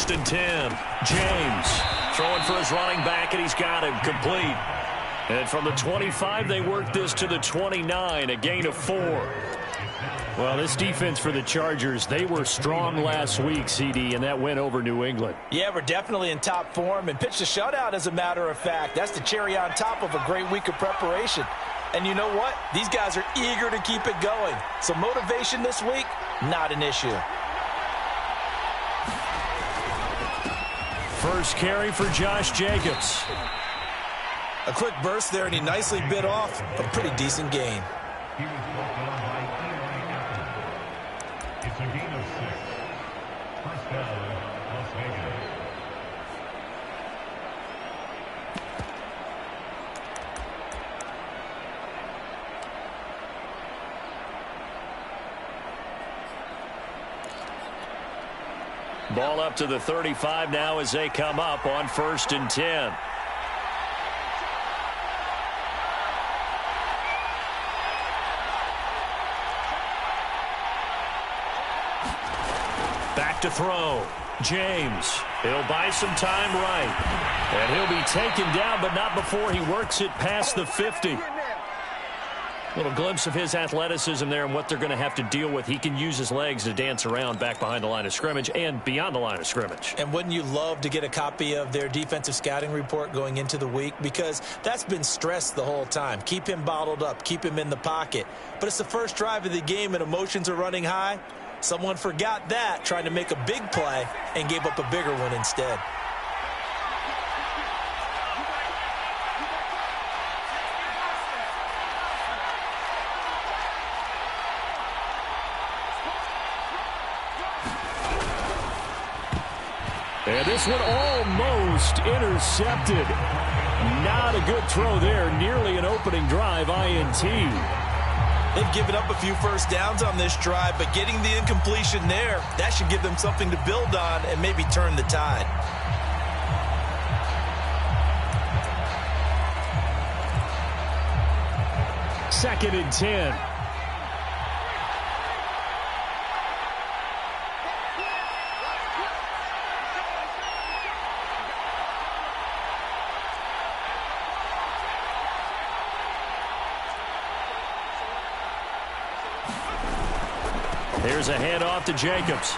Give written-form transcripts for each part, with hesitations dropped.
First and 10. James throwing for his running back, and he's got him complete. And from the 25, they work this to the 29, a gain of 4. Well, this defense for the Chargers, they were strong last week, CD, and that went over New England. Yeah, we're definitely in top form and pitched a shutout, as a matter of fact. That's the cherry on top of a great week of preparation. And you know what? These guys are eager to keep it going. So motivation this week, not an issue. First carry for Josh Jacobs. A quick burst there, and he nicely bit off a pretty decent gain. It's a gain of 6. First down, Las Vegas. Ball up to the 35 now as they come up on first and 10. Back to throw. James. He'll buy some time right. And he'll be taken down, but not before he works it past the 50. Little glimpse of his athleticism there and what they're going to have to deal with. He can use his legs to dance around back behind the line of scrimmage and beyond the line of scrimmage. And wouldn't you love to get a copy of their defensive scouting report going into the week? Because that's been stressed the whole time. Keep him bottled up. Keep him in the pocket. But it's the first drive of the game and emotions are running high. Someone forgot that, trying to make a big play, and gave up a bigger one instead. And this one almost intercepted. Not a good throw there. Nearly an opening drive INT. They've given up a few first downs on this drive, but getting the incompletion there, that should give them something to build on and maybe turn the tide. Second and 10. Here's a handoff to Jacobs.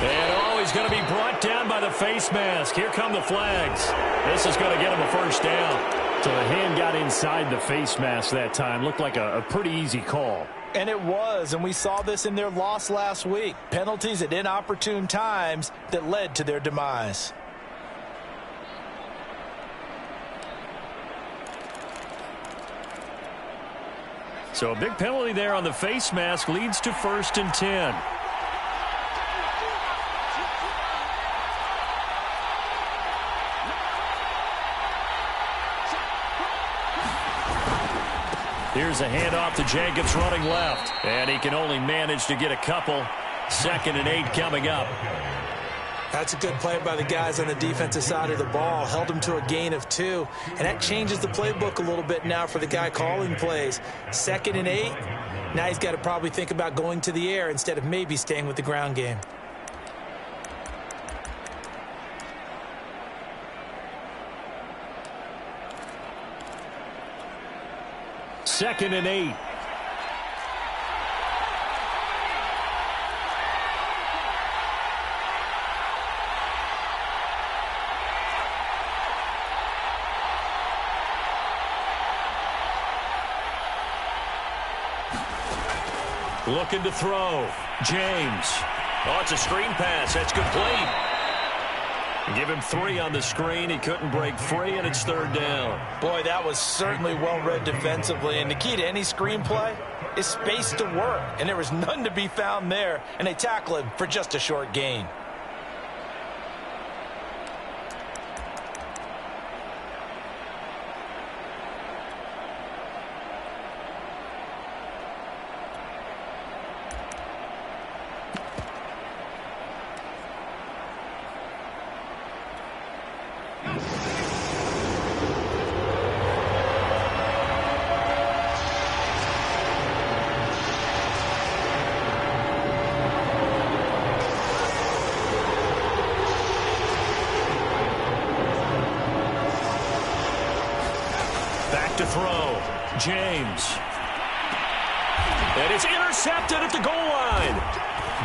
And he's going to be brought down by the face mask. Here come the flags. This is going to get him a first down. So the hand got inside the face mask that time. Looked like a pretty easy call. And it was, and we saw this in their loss last week. Penalties at inopportune times that led to their demise. So a big penalty there on the face mask leads to first and 10. Here's a handoff to Jacobs running left. And he can only manage to get a couple. Second and 8 coming up. That's a good play by the guys on the defensive side of the ball. Held him to a gain of 2. And that changes the playbook a little bit now for the guy calling plays. Second and 8. Now he's got to probably think about going to the air instead of maybe staying with the ground game. Second and 8. Looking to throw. James. Oh, it's a screen pass. That's complete. Give him 3 on the screen. He couldn't break free, and it's third down. Boy, that was certainly well-read defensively. And the key to any screenplay is space to work. And there was none to be found there. And they tackle him for just a short gain. to throw. James. And it's intercepted at the goal line.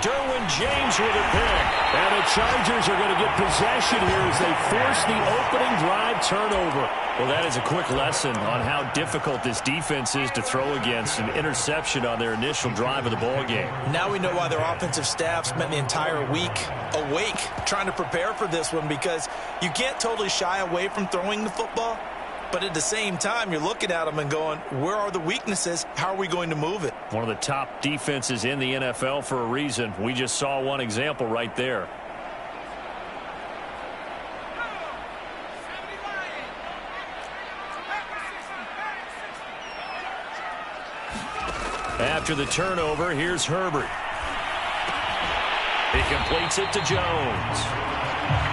Derwin James with a pick. And the Chargers are going to get possession here as they force the opening drive turnover. Well, that is a quick lesson on how difficult this defense is to throw against. An interception on their initial drive of the ball game. Now we know why their offensive staff spent the entire week awake trying to prepare for this one, because you can't totally shy away from throwing the football. But at the same time, you're looking at them and going, where are the weaknesses? How are we going to move it? One of the top defenses in the NFL for a reason. We just saw one example right there. After the turnover, here's Herbert. He completes it to Jones.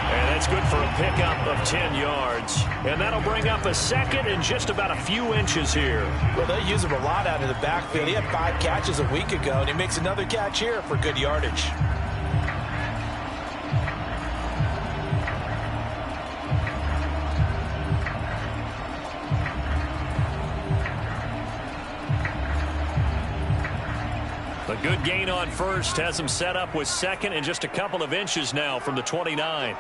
And that's good for a pickup of 10 yards. And that'll bring up a second and just about a few inches here. Well, they use him a lot out of the backfield. He had 5 catches a week ago, and he makes another catch here for good yardage. A good gain on first has him set up with second and just a couple of inches now from the 29.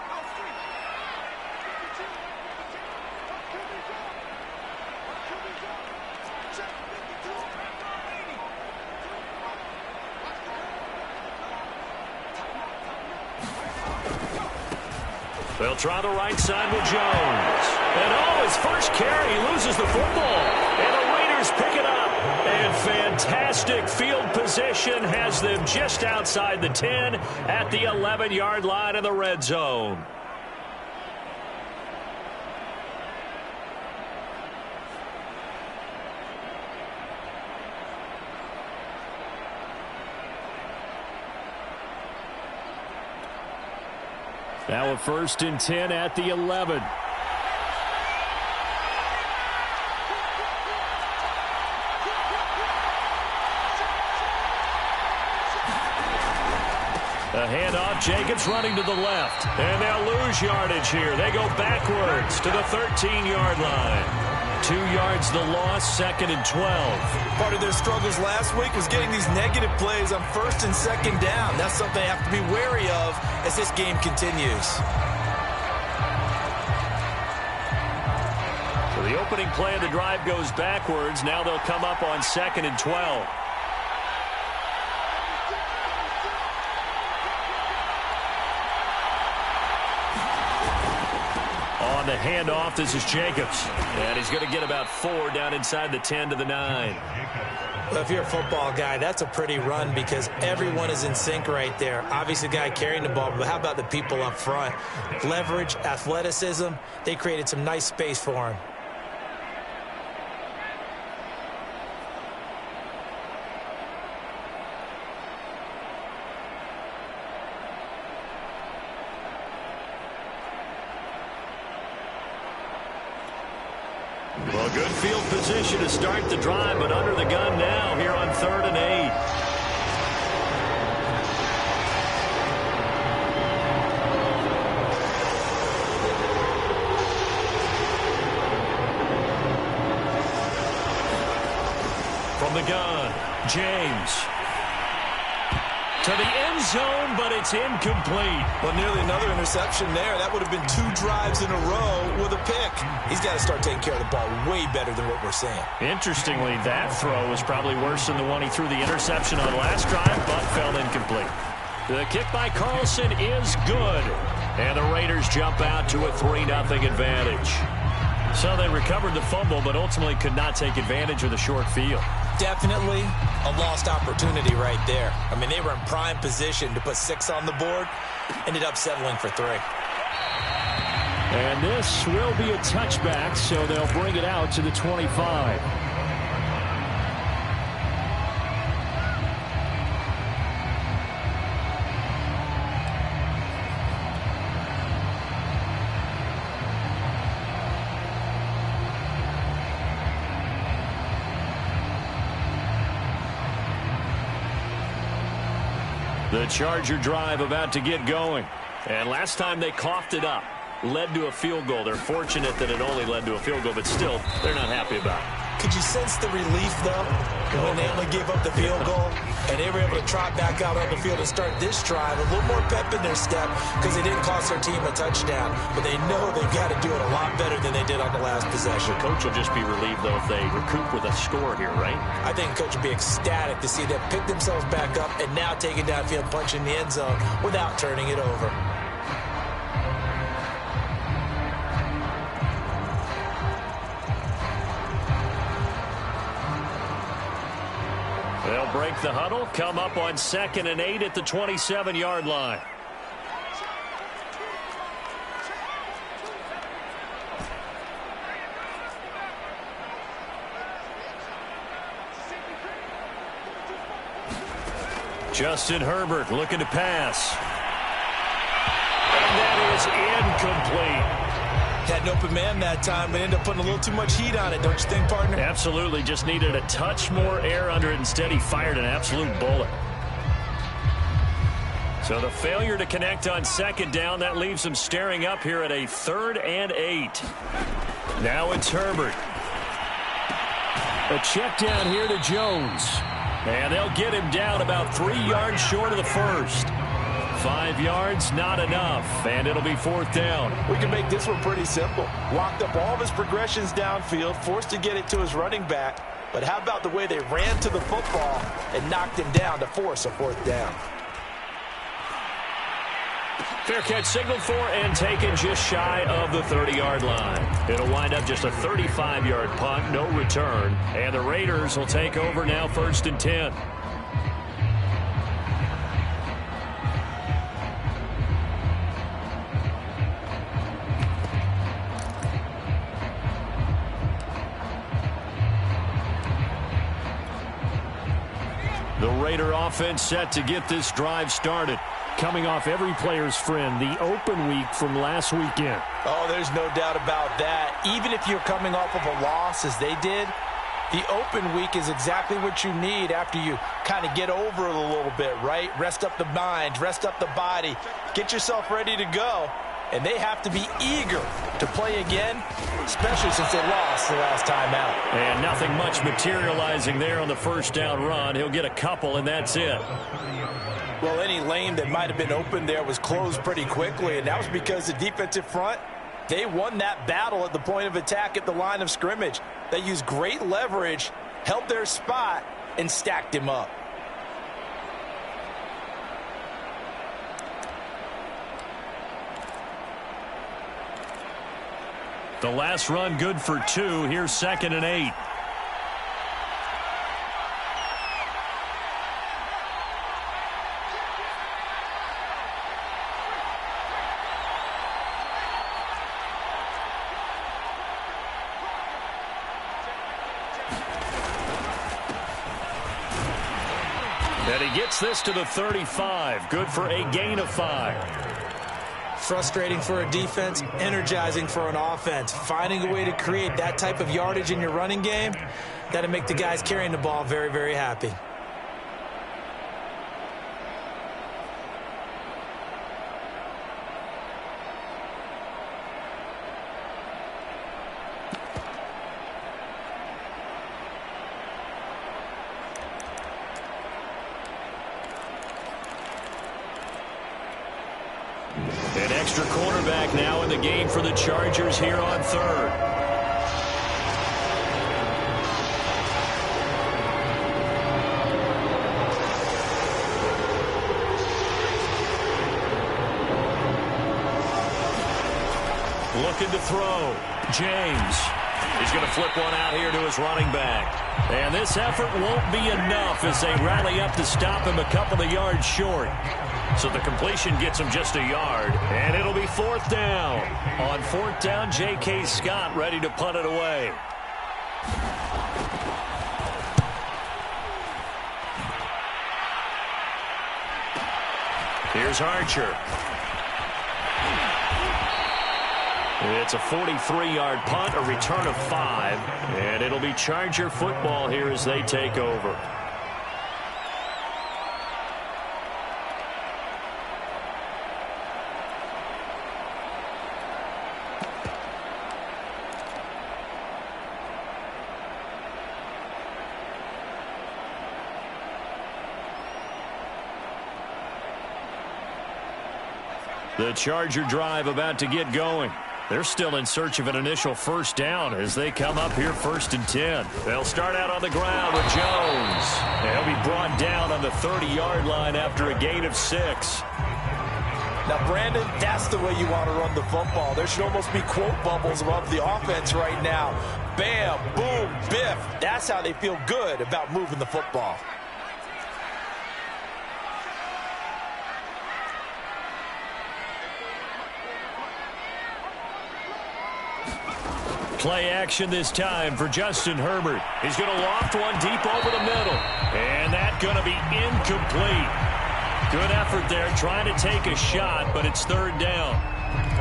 They'll try the right side with Jones. And his first carry, he loses the football. And the Raiders pick it up. And fantastic field position has them just outside the 10 at the 11-yard line in the red zone. Now a 1st and 10 at the 11. A handoff, Jacobs running to the left. And they'll lose yardage here. They go backwards to the 13-yard line. 2 yards the loss, 2nd and 12. Part of their struggles last week was getting these negative plays on 1st and 2nd down. That's something they have to be wary of as this game continues. So the opening play of the drive goes backwards. Now they'll come up on 2nd and 12. On the handoff, this is Jacobs. And he's going to get about 4 down inside the 10 to the 9. Well, if you're a football guy, that's a pretty run because everyone is in sync right there. Obviously, the guy carrying the ball, but how about the people up front? Leverage, athleticism, they created some nice space for him. Well, good field position to start the drive, but under the gun now here on 3rd and 8. From the gun, James. To the end zone, but it's incomplete. Well, nearly another interception there. That would have been 2 drives in a row with a pick. He's got to start taking care of the ball way better than what we're seeing. Interestingly, that throw was probably worse than the one he threw the interception on last drive, but fell incomplete. The kick by Carlson is good. And the Raiders jump out to a 3-0 advantage. So they recovered the fumble, but ultimately could not take advantage of the short field. Definitely a lost opportunity right there. I mean, they were in prime position to put 6 on the board. Ended up settling for 3. And this will be a touchback, so they'll bring it out to the 25. The Charger drive about to get going. And last time they coughed it up. led to a field goal. They're fortunate that it only led to a field goal, but still, they're not happy about it. Could you sense the relief, though, when they only gave up the field goal and they were able to trot back out on the field and start this drive? A little more pep in their step because they didn't cost their team a touchdown, but they know they've got to do it a lot better than they did on the last possession. The coach will just be relieved, though, if they recoup with a score here, right? I think the coach will be ecstatic to see them pick themselves back up and now take it downfield, punching the end zone without turning it over. They'll break the huddle, come up on 2nd and 8 at the 27-yard line. Justin Herbert looking to pass. And that is incomplete. Had an open man that time, but ended up putting a little too much heat on it, don't you think, partner? Absolutely. Just needed a touch more air under it. Instead, he fired an absolute bullet. So the failure to connect on 2nd down, that leaves him staring up here at a 3rd and 8. Now it's Herbert. A check down here to Jones. And they'll get him down about 3 yards short of the first. 5 yards, not enough, and it'll be 4th down. We can make this one pretty simple. Locked up all of his progressions downfield, forced to get it to his running back. But how about the way they ran to the football and knocked him down to force a 4th down? Fair catch signaled for and taken just shy of the 30-yard line. It'll wind up just a 35-yard punt, no return. And the Raiders will take over now 1st and 10. The Raider offense set to get this drive started. Coming off every player's friend, the open week from last weekend. Oh, there's no doubt about that. Even if you're coming off of a loss as they did, the open week is exactly what you need after you kind of get over it a little bit, right? Rest up the mind, rest up the body, get yourself ready to go. And they have to be eager to play again, especially since they lost the last time out. And nothing much materializing there on the 1st down run. He'll get a couple, and that's it. Well, any lane that might have been open there was closed pretty quickly, and that was because the defensive front, they won that battle at the point of attack at the line of scrimmage. They used great leverage, held their spot, and stacked him up. The last run good for 2. Here's 2nd and 8. And he gets this to the 35. Good for a gain of 5. Frustrating for a defense, energizing for an offense. Finding a way to create that type of yardage in your running game, that'll make the guys carrying the ball very, very happy. An extra cornerback now in the game for the Chargers here on 3rd. Looking to throw. James. He's going to flip one out here to his running back. And this effort won't be enough as they rally up to stop him a couple of yards short. So the completion gets him just a yard, and it'll be 4th down. On 4th down, J.K. Scott ready to punt it away. Here's Archer. It's a 43-yard punt, a return of 5, and it'll be Charger football here as they take over. The Charger drive about to get going. They're still in search of an initial first down as they come up here 1st and 10. They'll start out on the ground with Jones. He'll be brought down on the 30-yard line after a gain of 6. Now, Brandon, that's the way you want to run the football. There should almost be quote bubbles above the offense right now. Bam, boom, biff. That's how they feel good about moving the football. Play action this time for Justin Herbert. He's going to loft one deep over the middle. And that's going to be incomplete. Good effort there trying to take a shot, but it's 3rd down.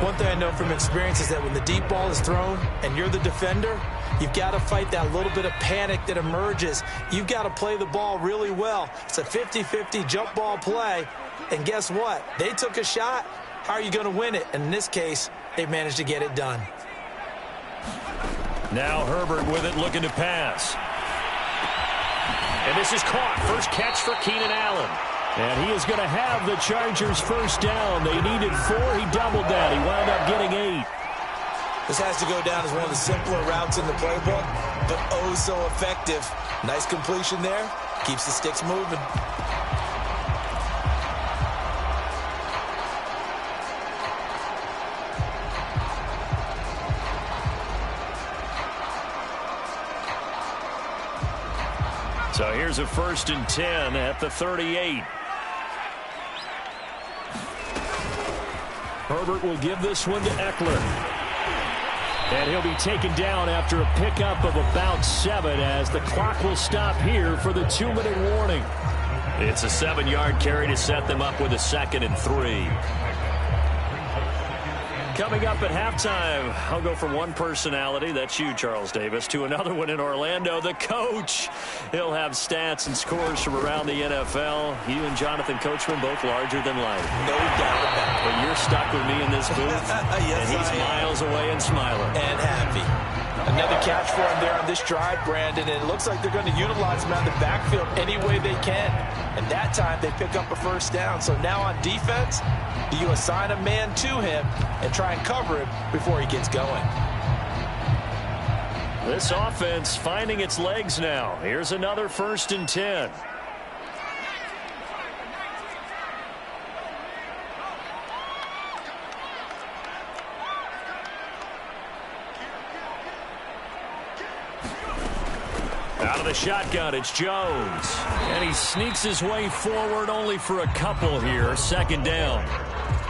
One thing I know from experience is that when the deep ball is thrown and you're the defender, you've got to fight that little bit of panic that emerges. You've got to play the ball really well. It's a 50-50 jump ball play. And guess what? They took a shot. How are you going to win it? And in this case, they managed to get it done. Now Herbert with it, looking to pass. And this is caught. First catch for Keenan Allen. And he is going to have the Chargers first down. They needed 4. He doubled that. He wound up getting 8. This has to go down as one of the simpler routes in the playbook, but oh so effective. Nice completion there. Keeps the sticks moving. So here's a 1st and 10 at the 38. Herbert will give this one to Eckler. And he'll be taken down after a pickup of about 7 as the clock will stop here for the 2-minute warning. It's a 7-yard carry to set them up with a 2nd and 3. Coming up at halftime, I'll go from one personality, that's you, Charles Davis, to another one in Orlando, the coach. He'll have stats and scores from around the NFL. You and Jonathan Coachman both larger than life. No doubt about it. But you're stuck with me in this booth, yes, and he's miles away and smiling. And happy. Another catch for him there on this drive, Brandon, and it looks like they're going to utilize him out of the backfield any way they can. And that time they pick up a first down. So now on defense, do you assign a man to him and try and cover him before he gets going? This offense finding its legs now. Here's another 1st and 10. Out of the shotgun, it's Jones. And he sneaks his way forward only for a couple here. 2nd down.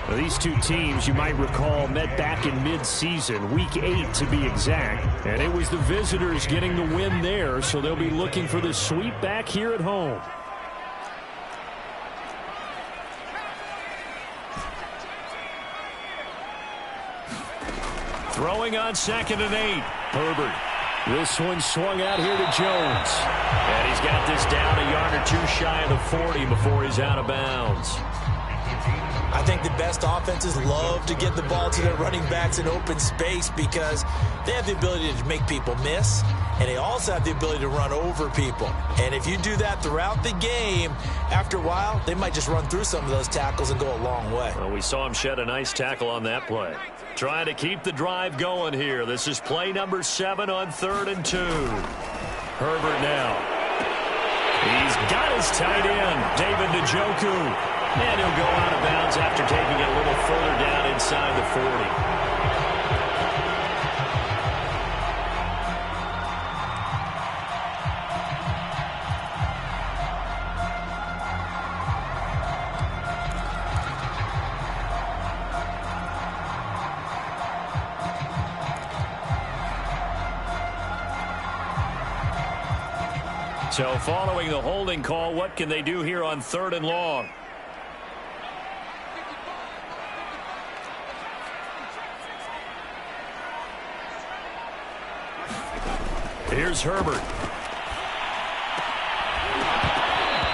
Now, these two teams, you might recall, met back in mid-season, week 8 to be exact. And it was the visitors getting the win there, so they'll be looking for the sweep back here at home. Throwing on 2nd and 8. Herbert. This one swung out here to Jones. And he's got this down a yard or 2 shy of the 40 before he's out of bounds. I think the best offenses love to get the ball to their running backs in open space because they have the ability to make people miss, and they also have the ability to run over people. And if you do that throughout the game, after a while, they might just run through some of those tackles and go a long way. Well, we saw him shed a nice tackle on that play. Trying to keep the drive going here. This is play number 7 on 3rd and 2. Herbert now. He's got his tight end, David Njoku. And he'll go out of bounds after taking it a little further down inside the 40. So following the holding call, what can they do here on 3rd and long? Here's Herbert.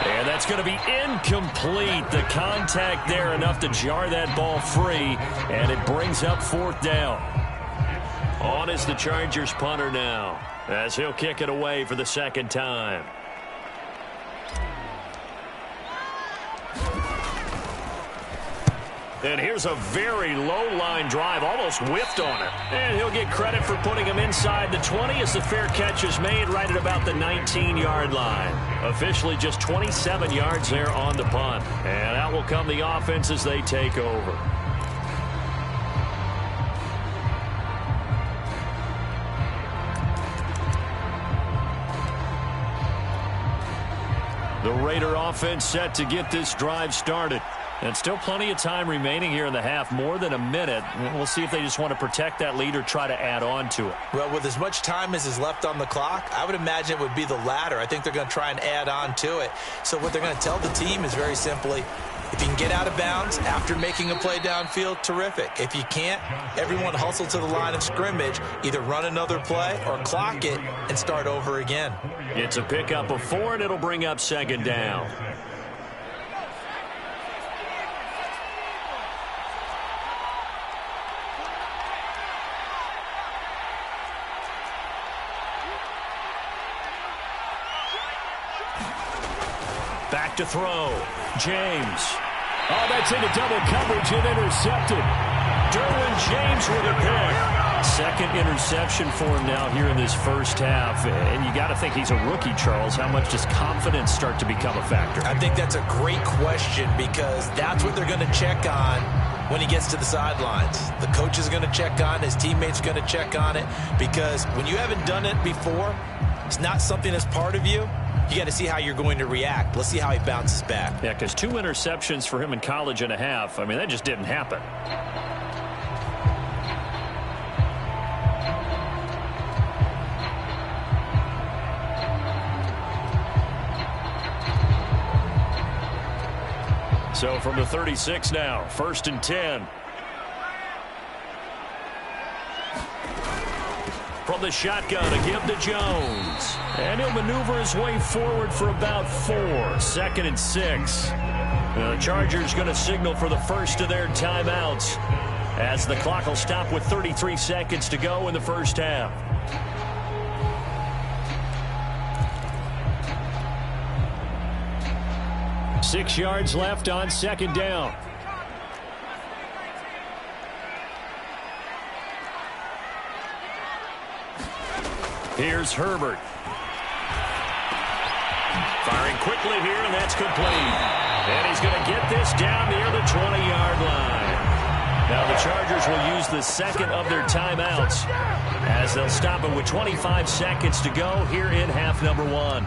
And that's going to be incomplete. The contact there enough to jar that ball free, and it brings up 4th down. On is the Chargers punter now, as he'll kick it away for the 2nd time. And here's a very low-line drive, almost whiffed on it. And he'll get credit for putting him inside the 20 as the fair catch is made right at about the 19-yard line. Officially just 27 yards there on the punt. And out will come the offense as they take over. The Raider offense set to get this drive started. And still plenty of time remaining here in the half, more than a minute. We'll see if they just want to protect that lead or try to add on to it. Well, with as much time as is left on the clock, I would imagine it would be the latter. I think they're going to try and add on to it. So what they're going to tell the team is very simply, if you can get out of bounds after making a play downfield, terrific. If you can't, everyone hustle to the line of scrimmage, either run another play or clock it and start over again. It's a pickup of 4, and it'll bring up second down. Back to throw. James. Oh, that's into double coverage and intercepted. Derwin James with a pick. Second interception for him now here in this first half. And you got to think he's a rookie, Charles. How much does confidence start to become a factor? I think that's a great question because that's what they're going to check on when he gets to the sidelines. The coach is going to check on, his teammates are going to check on it, because when you haven't done it before, it's not something that's part of you. You got to see how you're going to react. Let's see how he bounces back. Yeah, because 2 interceptions for him in college and a half. I mean, that just didn't happen. So from the 36 now, 1st and 10. From the shotgun, a give to Jones. And he'll maneuver his way forward for about 4. 2nd and 6. The Chargers going to signal for the first of their timeouts as the clock will stop with 33 seconds to go in the first half. Six yards left on second down. Here's Herbert. Firing quickly here, and that's complete. And he's going to get this down near the 20-yard line. Now the Chargers will use the second of their timeouts as they'll stop it with 25 seconds to go here in half number 1.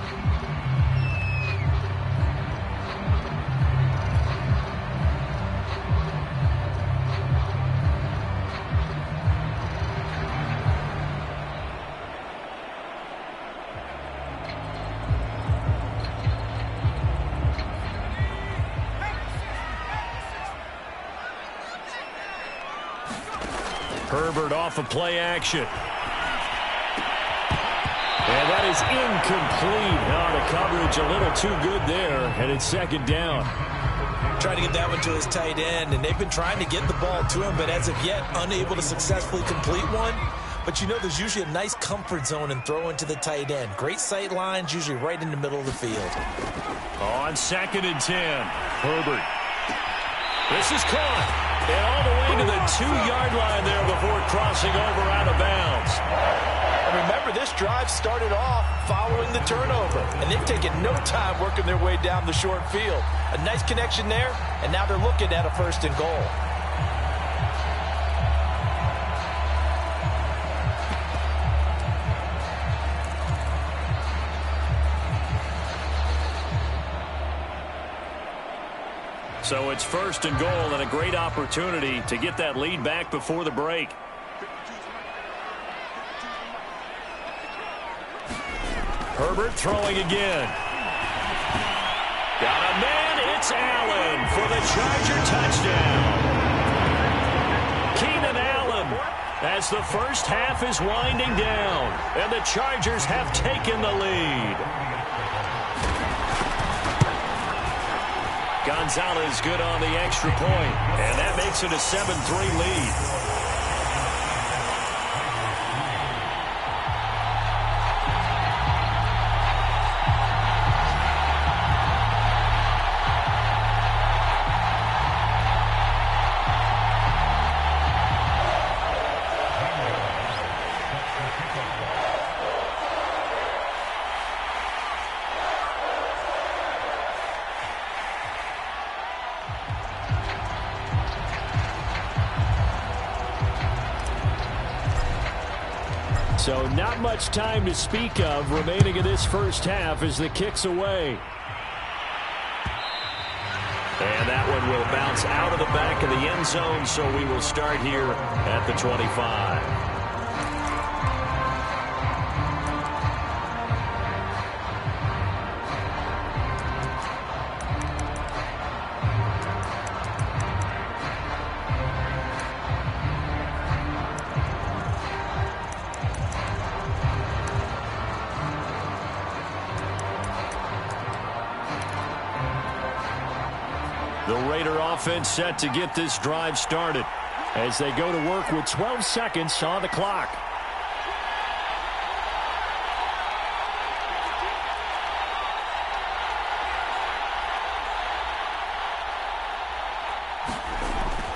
Herbert off of play action. And that is incomplete. Oh, the coverage a little too good there, and it's second down. Trying to get that one to his tight end, and they've been trying to get the ball to him, but as of yet, unable to successfully complete one. But you know there's usually a nice comfort zone in throwing to the tight end. Great sight lines, usually right in the middle of the field. On 2nd and 10, Herbert. This is caught. And all the way to the 2-yard line there before crossing over out of bounds. And remember, this drive started off following the turnover. And they've taken no time working their way down the short field. A nice connection there, and now they're looking at a 1st and goal. So it's 1st and goal, and a great opportunity to get that lead back before the break. Herbert throwing again. Got a man. It's Allen for the Charger touchdown. Keenan Allen as the first half is winding down, and the Chargers have taken the lead. Gonzalez good on the extra point, and that makes it a 7-3 lead. So not much time to speak of remaining in this first half as the kick's away. And that one will bounce out of the back of the end zone, so we will start here at the 25. The Raider offense set to get this drive started as they go to work with 12 seconds on the clock.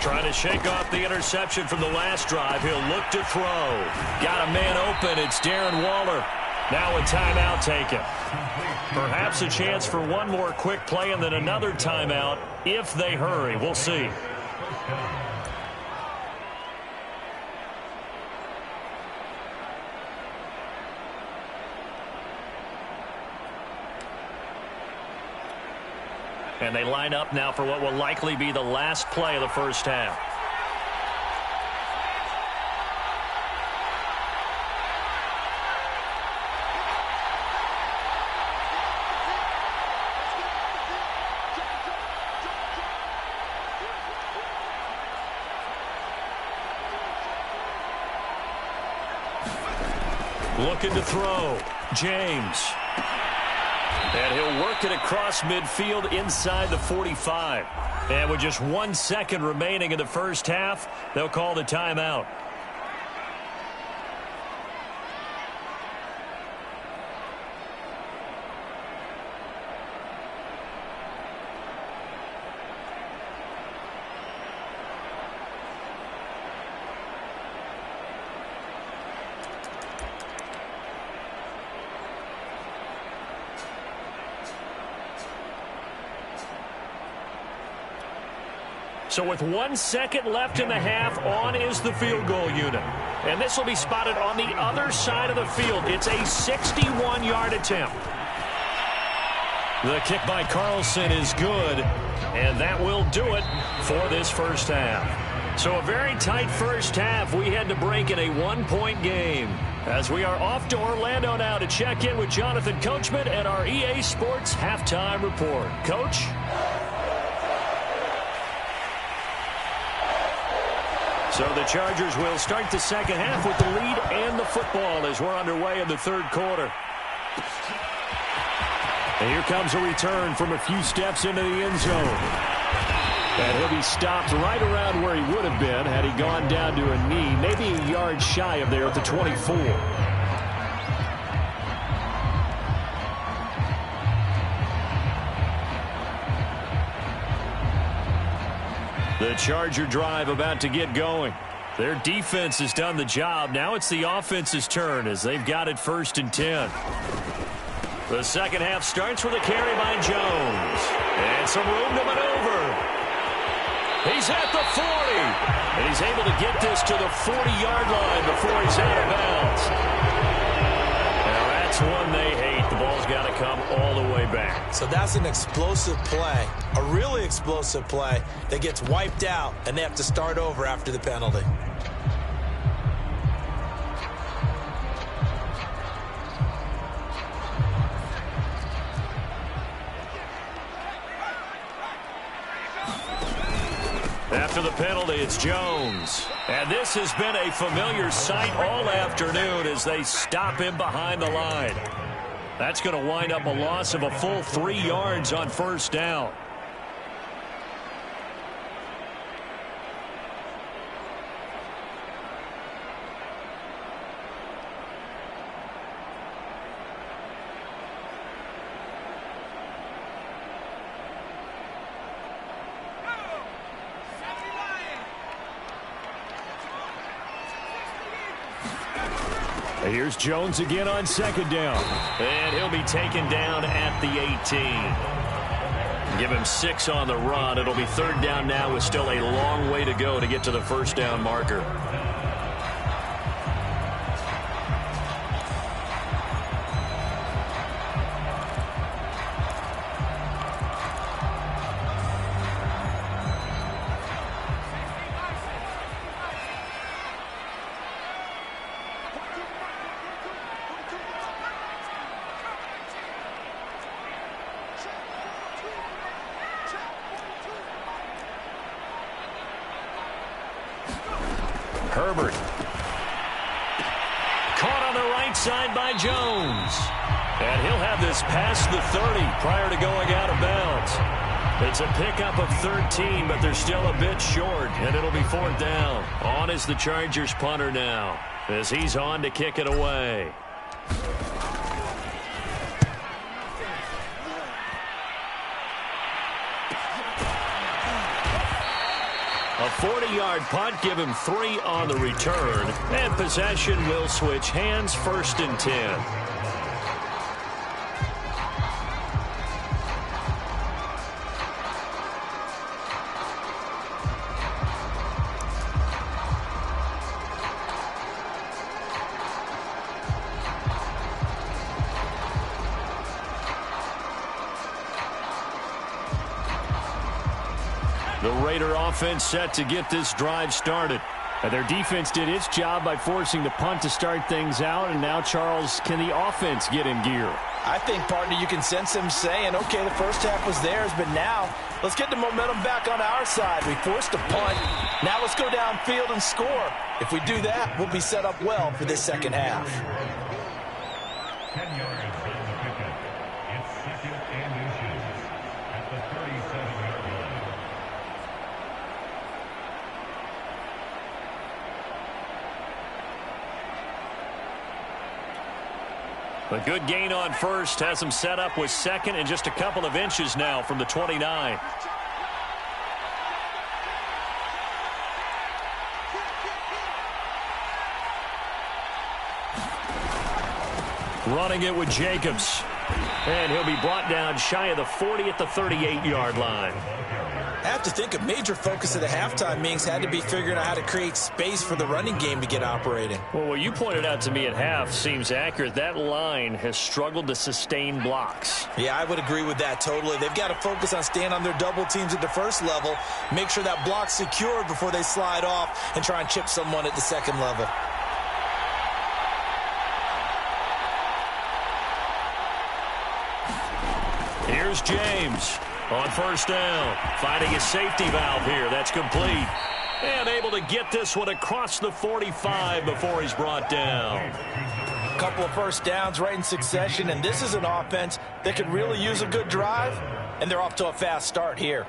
Trying to shake off the interception from the last drive. He'll look to throw. Got a man open. It's Darren Waller. Now a timeout taken. Perhaps a chance for one more quick play and then another timeout if they hurry. We'll see. And they line up now for what will likely be the last play of the first half. Looking to throw. James. And he'll work it across midfield inside the 45. And with just 1 second remaining in the first half, they'll call the timeout. So with 1 second left in the half, on is the field goal unit. And this will be spotted on the other side of the field. It's a 61-yard attempt. The kick by Carlson is good, and that will do it for this first half. So a very tight first half. We had to break in a one-point game. As we are off to Orlando now to check in with Jonathan Coachman and our EA Sports Halftime Report. Coach? So the Chargers will start the second half with the lead and the football as we're underway in the third quarter. And here comes a return from a few steps into the end zone. And he'll be stopped right around where he would have been had he gone down to a knee, maybe a yard shy of there at the 24. The Charger drive about to get going. Their defense has done the job. Now it's the offense's turn as they've got it 1st and 10. The second half starts with a carry by Jones. And some room to maneuver. He's at the 40. And he's able to get this to the 40-yard line before he's out of bounds. Now that's one they hate. The ball's got to come all the way back. So that's an explosive play, a really explosive play that gets wiped out, and they have to start over after the penalty. After the penalty, it's Jones. And this has been a familiar sight all afternoon as they stop him behind the line. That's going to wind up a loss of a full 3 yards on first down. Here's Jones again on second down. And he'll be taken down at the 18. Give him 6 on the run. It'll be 3rd down now with still a long way to go to get to the first down marker. Herbert. Caught on the right side by Jones. And he'll have this past the 30 prior to going out of bounds. It's a pickup of 13, but they're still a bit short, and it'll be 4th down. On is the Chargers punter now, as he's on to kick it away. A 40-yard punt, give him 3 on the return, and possession will switch hands, 1st and 10. The Raider offense set to get this drive started. Their defense did its job by forcing the punt to start things out, and now, Charles, can the offense get in gear? I think, partner, you can sense him saying, okay, the first half was theirs, but now let's get the momentum back on our side. We forced a punt. Now let's go downfield and score. If we do that, we'll be set up well for this second half. 10 yards on the pickup. It's 2nd and inches at the 37-yard line. A good gain on first has him set up with 2nd and just a couple of inches now from the 29. Running it with Jacobs. And he'll be brought down shy of the 40 at the 38-yard line. I have to think a major focus of the halftime meetings had to be figuring out how to create space for the running game to get operating. Well, what you pointed out to me at half seems accurate. That line has struggled to sustain blocks. Yeah, I would agree with that totally. They've got to focus on staying on their double teams at the first level, make sure that block's secured before they slide off and try and chip someone at the second level. Here's James on first down, finding his safety valve here. That's complete. And able to get this one across the 45 before he's brought down. A couple of first downs right in succession, and this is an offense that could really use a good drive, and they're off to a fast start here.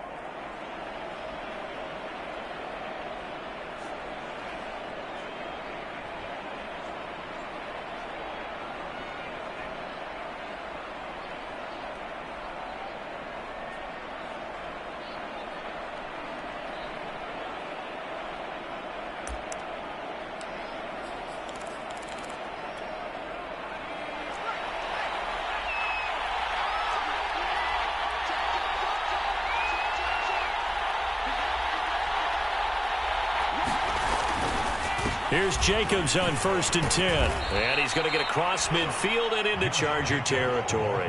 Here's Jacobs on 1st and 10. And he's going to get across midfield and into Charger territory.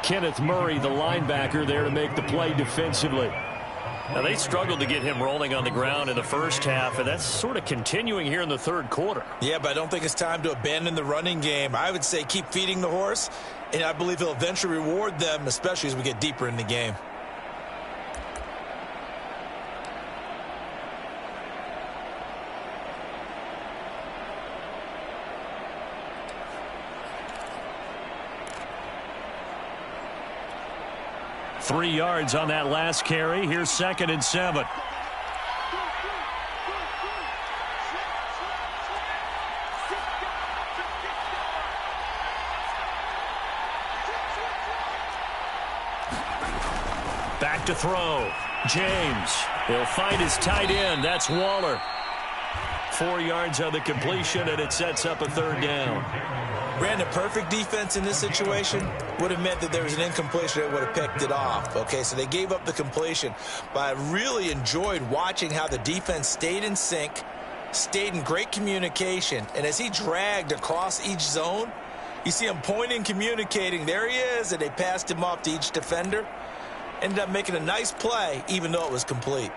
Kenneth Murray, the linebacker, there to make the play defensively. Now, they struggled to get him rolling on the ground in the first half, and that's sort of continuing here in the third quarter. Yeah, but I don't think it's time to abandon the running game. I would say keep feeding the horse, and I believe he'll eventually reward them, especially as we get deeper in the game. Three yards on that last carry. Here's 2nd and 7. Back to throw. James. He'll find his tight end. That's Waller. 4 yards on the completion, and it sets up a 3rd down. Brandon, perfect defense in this situation would have meant that there was an incompletion that would have picked it off. Okay, so they gave up the completion. But I really enjoyed watching how the defense stayed in sync, stayed in great communication, and as he dragged across each zone, you see him pointing, communicating. There he is, and they passed him off to each defender. Ended up making a nice play, even though it was complete.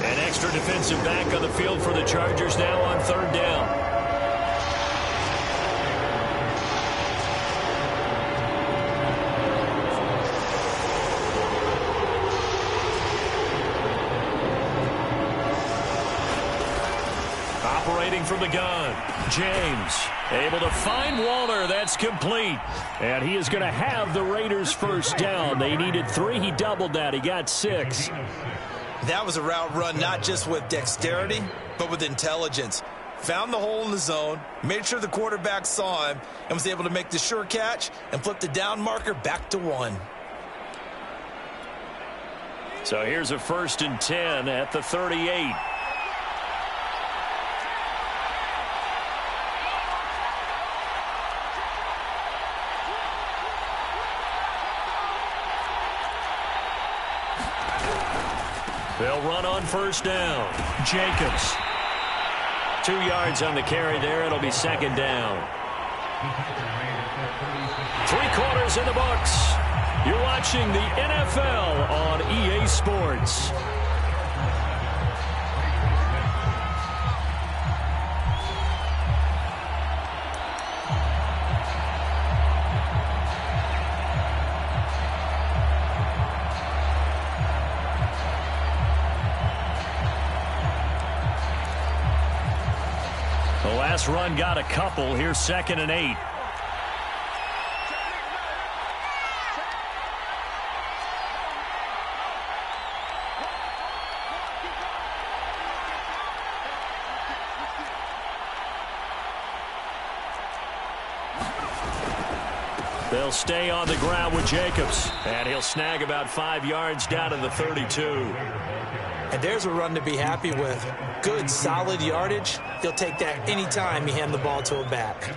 An extra defensive back on the field for the Chargers now on 3rd down. Operating from the gun, James able to find Waller. That's complete. And he is going to have the Raiders first down. They needed 3. He doubled that. He got 6. That was a route run not just with dexterity, but with intelligence. Found the hole in the zone, made sure the quarterback saw him, and was able to make the sure catch and flip the down marker back to 1. So here's a 1st and 10 at the 38. They'll run on 1st down. Jacobs. 2 yards on the carry there. It'll be 2nd down. 3 quarters in the books. You're watching the NFL on EA Sports. The last run got a couple. Here's 2nd and 8. They'll stay on the ground with Jacobs. And he'll snag about 5 yards down to the 32. And there's a run to be happy with. Good, solid yardage. He'll take that anytime you hand the ball to a back.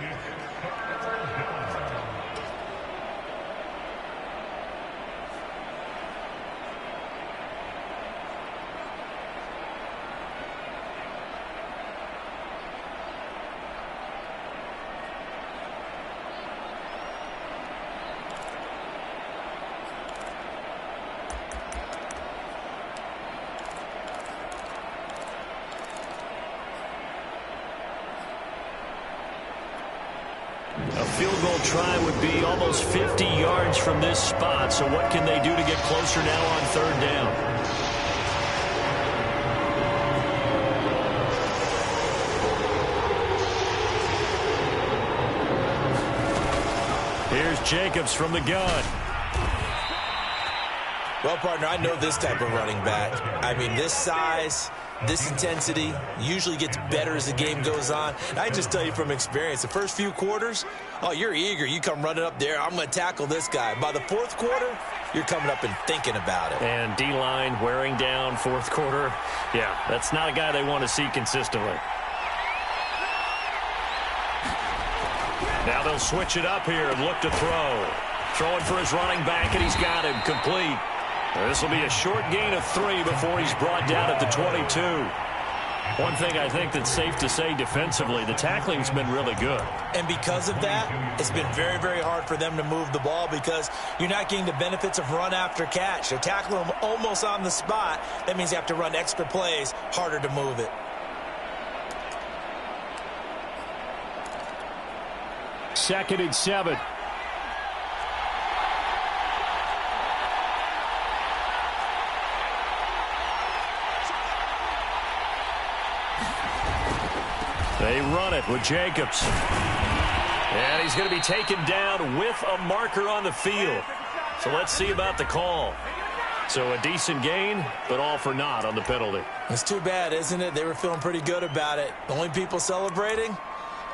A field goal try would be almost 50 yards from this spot. So what can they do to get closer now on 3rd down? Here's Jacobs from the gun. Well, partner, I know this type of running back. I mean, this size, this intensity usually gets better as the game goes on. And I just tell you from experience, the first few quarters, oh, you're eager. You come running up there. I'm going to tackle this guy. By the 4th quarter, you're coming up and thinking about it. And D-line wearing down 4th quarter. Yeah, that's not a guy they want to see consistently. Now they'll switch it up here and look to throw. Throwing for his running back, and he's got him complete. This will be a short gain of 3 before he's brought down at the 22. One thing I think that's safe to say defensively, the tackling's been really good. And because of that, it's been very, very hard for them to move the ball because you're not getting the benefits of run after catch. They're tackling them almost on the spot. That means you have to run extra plays, harder to move it. Second and 7. They run it with Jacobs. And he's going to be taken down with a marker on the field. So let's see about the call. So a decent gain, but all for naught on the penalty. It's too bad, isn't it? They were feeling pretty good about it. The only people celebrating,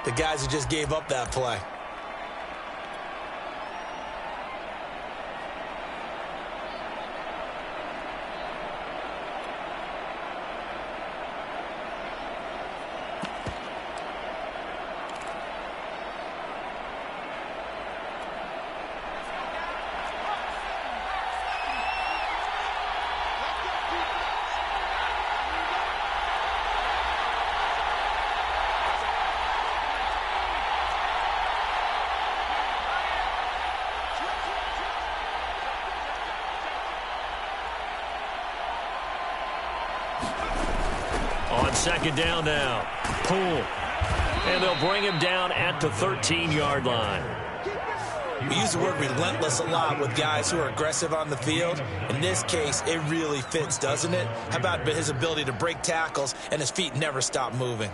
the guys who just gave up that play. On 2nd down now. Poole. And they'll bring him down at the 13-yard line. We use the word relentless a lot with guys who are aggressive on the field. In this case, it really fits, doesn't it? How about his ability to break tackles and his feet never stop moving?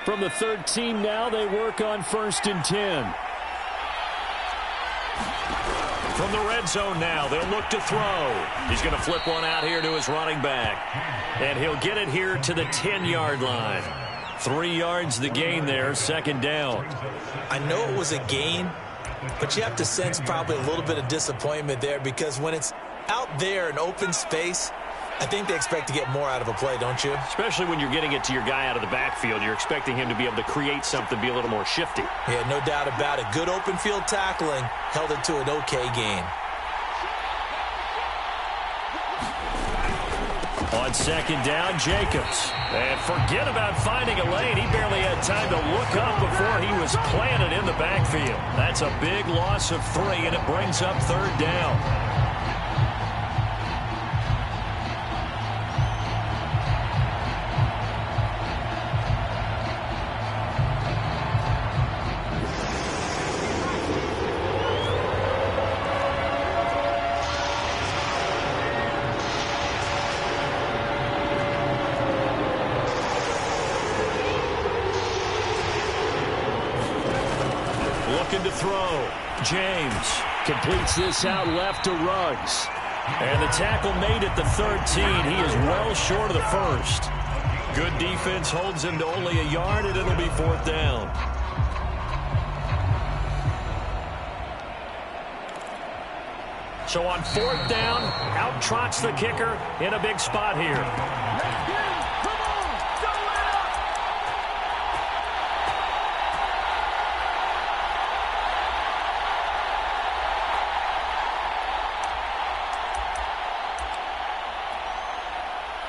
From the 13 now, they work on 1st and 10. From the red zone now, they'll look to throw. He's going to flip one out here to his running back. And he'll get it here to the 10-yard line. 3 yards the gain there, 2nd down. I know it was a gain, but you have to sense probably a little bit of disappointment there because when it's out there in open space, I think they expect to get more out of a play, don't you? Especially when you're getting it to your guy out of the backfield. You're expecting him to be able to create something, be a little more shifty. Yeah, no doubt about it. Good open field tackling held it to an okay gain. On 2nd down, Jacobs. And forget about finding a lane. He barely had time to look up before he was planted in the backfield. That's a big loss of 3, and it brings up 3rd down. Looking to throw. James completes this out left to Ruggs. And the tackle made at the 13. He is well short of the 1st. Good defense holds him to only a yard, and it'll be 4th down. So on 4th down, out trots the kicker in a big spot here.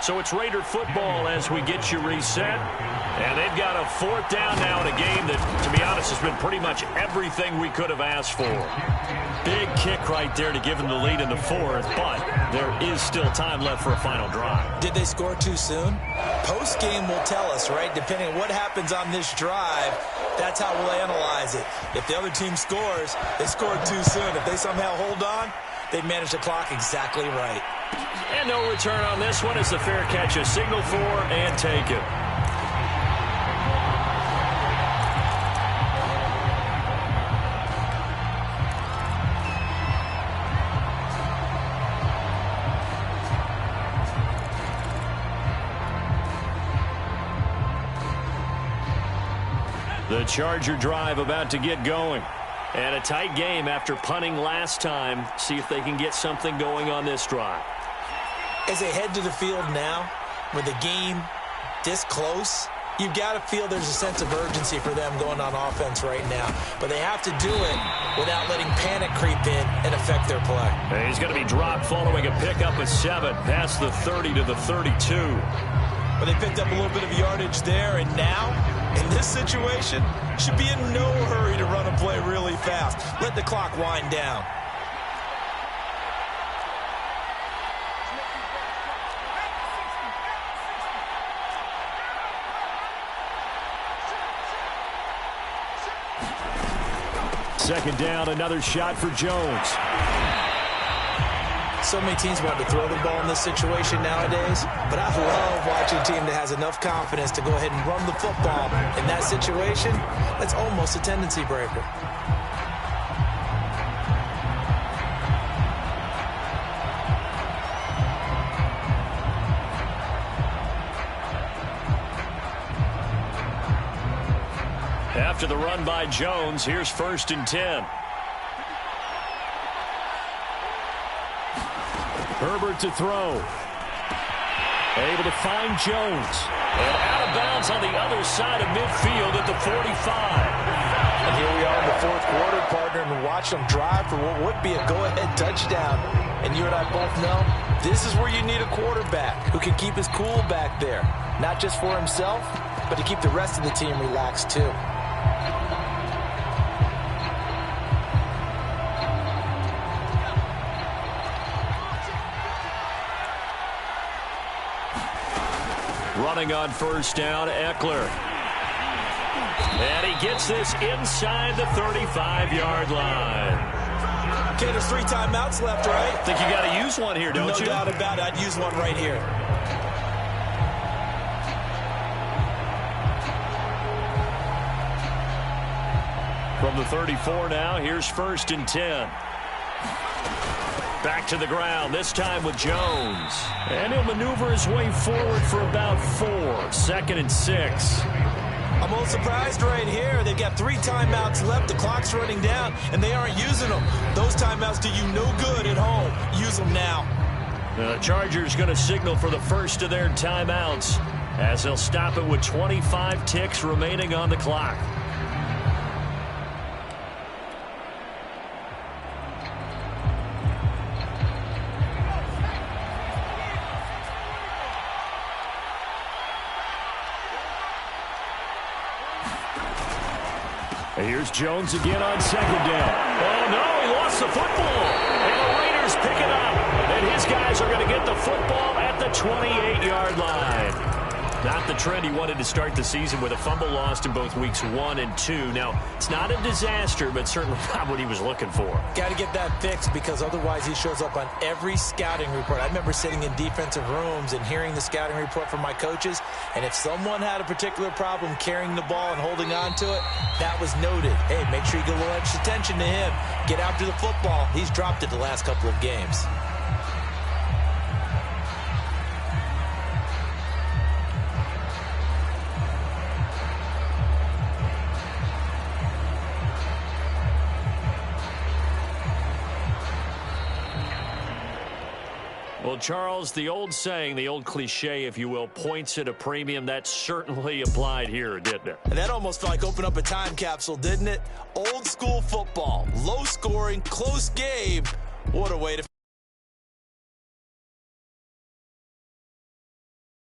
So it's Raider football as we get you reset. And they've got a 4th down now in a game that, to be honest, has been pretty much everything we could have asked for. Big kick right there to give them the lead in the 4th, but there is still time left for a final drive. Did they score too soon? Post-game will tell us, right? Depending on what happens on this drive, that's how we'll analyze it. If the other team scores, they scored too soon. If they somehow hold on, they manage the clock exactly right. And no return on this one as the fair catch is signaled for and taken. The Charger drive about to get going. And a tight game after punting last time. See if they can get something going on this drive. As they head to the field now, with the game this close, you've got to feel there's a sense of urgency for them going on offense right now. But they have to do it without letting panic creep in and affect their play. And he's going to be dropped following a pickup of 7 past the 30 to the 32. But they picked up a little bit of yardage there, and now, in this situation, should be in no hurry to run a play really fast. Let the clock wind down. Second down, another shot for Jones. So many teams want to throw the ball in this situation nowadays, but I love watching a team that has enough confidence to go ahead and run the football. In that situation, that's almost a tendency breaker. After the run by Jones, here's 1st and 10. Herbert to throw. Able to find Jones. And out of bounds on the other side of midfield at the 45. And here we are in the 4th quarter, partner, and watch them drive for what would be a go-ahead touchdown. And you and I both know this is where you need a quarterback who can keep his cool back there. Not just for himself, but to keep the rest of the team relaxed too. Running on 1st down, Eckler. And he gets this inside the 35-yard line. Okay, there's 3 timeouts left, right? Think you got to use one here, don't you? No doubt about it. I'd use one right here. From the 34 now, here's 1st and 10. Back to the ground, this time with Jones. And he'll maneuver his way forward for about 4. 2nd and 6. I'm a little surprised right here. They've got 3 timeouts left. The clock's running down, and they aren't using them. Those timeouts do you no good at home. Use them now. The Chargers going to signal for the first of their timeouts as they'll stop it with 25 ticks remaining on the clock. Here's Jones again on 2nd down. Oh, no, he lost the football. And the Raiders pick it up. And his guys are going to get the football at the 28-yard line. Not the trend he wanted to start the season with a fumble lost in both weeks 1 and 2. Now, it's not a disaster, but certainly not what he was looking for. Got to get that fixed because otherwise he shows up on every scouting report. I remember sitting in defensive rooms and hearing the scouting report from my coaches, and if someone had a particular problem carrying the ball and holding on to it, that was noted. Hey, make sure you get a little extra attention to him. Get after the football. He's dropped it the last couple of games. Well, Charles, the old saying, the old cliche, if you will, points at a premium, that certainly applied here, didn't it? And that almost like opened up a time capsule, didn't it? Old school football, low scoring, close game. What a way to